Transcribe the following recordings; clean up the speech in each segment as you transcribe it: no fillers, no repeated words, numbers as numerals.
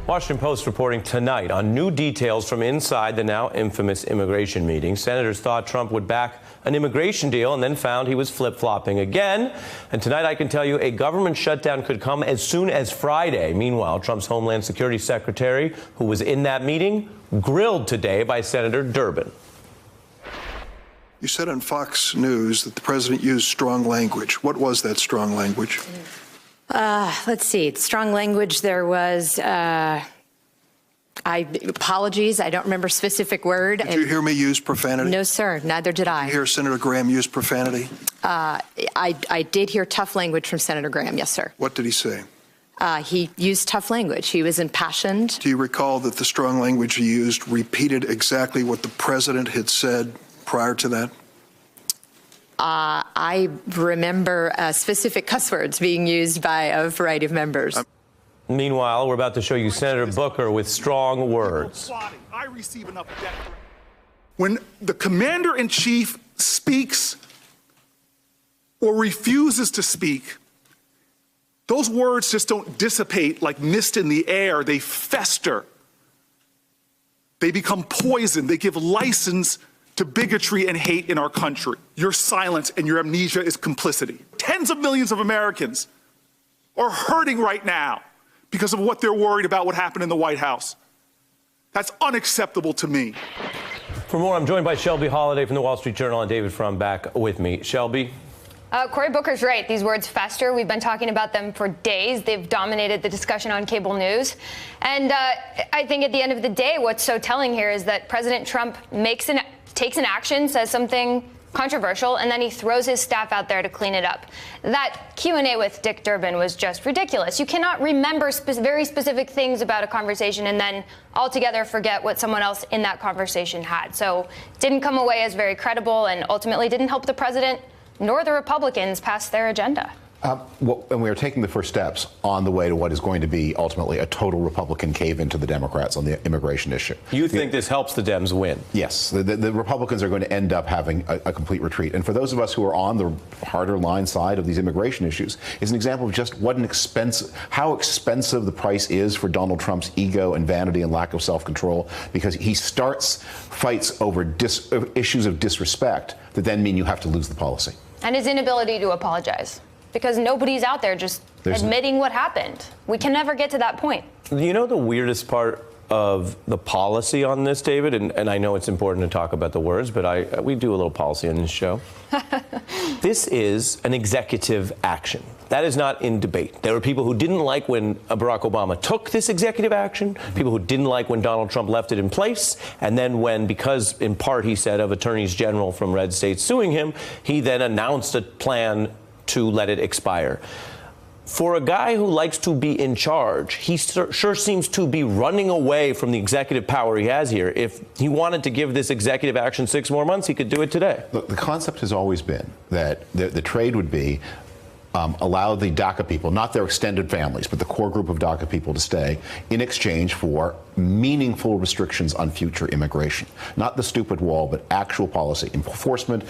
Washington Post reporting tonight on new details from inside the now infamous immigration meeting. Senators thought Trump would back an immigration deal and then found he was flip-flopping again. And tonight I can tell you a government shutdown could come as soon as Friday. Meanwhile, Trump's Homeland Security Secretary, who was in that meeting, grilled today by Senator Durbin. You said on Fox News that the president used strong language. What was that strong language? Let's see. Strong language. There was, apologies. I don't remember specific word. Did you hear me use profanity? No, sir. Neither did I. Did you hear Senator Graham use profanity? I did hear tough language from Senator Graham. Yes, sir. What did he say? He used tough language. He was impassioned. Do you recall that the strong language he used repeated exactly what the president had said prior to that? I remember specific cuss words being used by a variety of members. Meanwhile, we're about to show you Senator Booker with strong words. I receive enough debt. When the commander-in-chief speaks or refuses to speak, those words just don't dissipate like mist in the air. They fester. They become poison. They give license to bigotry and hate in our country. Your silence and your amnesia is complicity. Tens of millions of Americans are hurting right now because of what they're worried about what happened in the White House. That's unacceptable to me. For more, I'm joined by Shelby Holliday from the Wall Street Journal and David Frum back with me. Shelby? Cory Booker's right. These words fester. We've been talking about them for days. They've dominated the discussion on cable news. And I think at the end of the day, what's so telling here is that President Trump takes an action, says something controversial, and then he throws his staff out there to clean it up. That Q&A with Dick Durbin was just ridiculous. You cannot remember very specific things about a conversation and then altogether forget what someone else in that conversation had. So it didn't come away as very credible and ultimately didn't help the president nor the Republicans pass their agenda. And we are taking the first steps on the way to what is going to be ultimately a total Republican cave-in to the Democrats on the immigration issue. You think this helps the Dems win? Yes. The Republicans are going to end up having a complete retreat. And for those of us who are on the harder line side of these immigration issues, is an example of just how expensive the price is for Donald Trump's ego and vanity and lack of self-control, because he starts fights over issues of disrespect that then mean you have to lose the policy. And his inability to apologize. Because nobody's out there just admitting what happened. We can never get to that point. You know the weirdest part of the policy on this, David, and I know it's important to talk about the words, but we do a little policy on this show. This is an executive action. That is not in debate. There were people who didn't like when Barack Obama took this executive action, people who didn't like when Donald Trump left it in place, and then when, because in part he said of attorneys general from red states suing him, he then announced a plan to let it expire. For a guy who likes to be in charge, he sure seems to be running away from the executive power he has here. If he wanted to give this executive action 6 more months, he could do it today. Look, the concept has always been that the trade would be allow the DACA people, not their extended families, but the core group of DACA people to stay in exchange for meaningful restrictions on future immigration. Not the stupid wall, but actual policy, enforcement,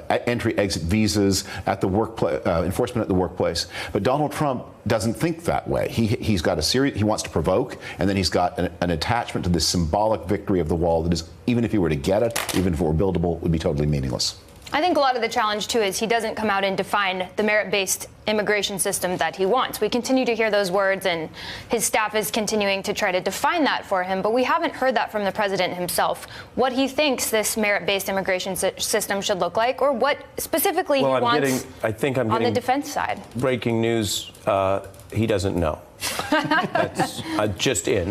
entry-exit visas at the workplace, enforcement at the workplace. But Donald Trump doesn't think that way. He's got he wants to provoke, and then he's got an attachment to this symbolic victory of the wall that is, even if he were to get it, even if it were buildable, would be totally meaningless. I think a lot of the challenge, too, is he doesn't come out and define the merit-based immigration system that he wants. We continue to hear those words, and his staff is continuing to try to define that for him, but we haven't heard that from the president himself, what he thinks this merit-based immigration system should look like, or what specifically he wants on the defense side. Breaking news, he doesn't know. That's just in.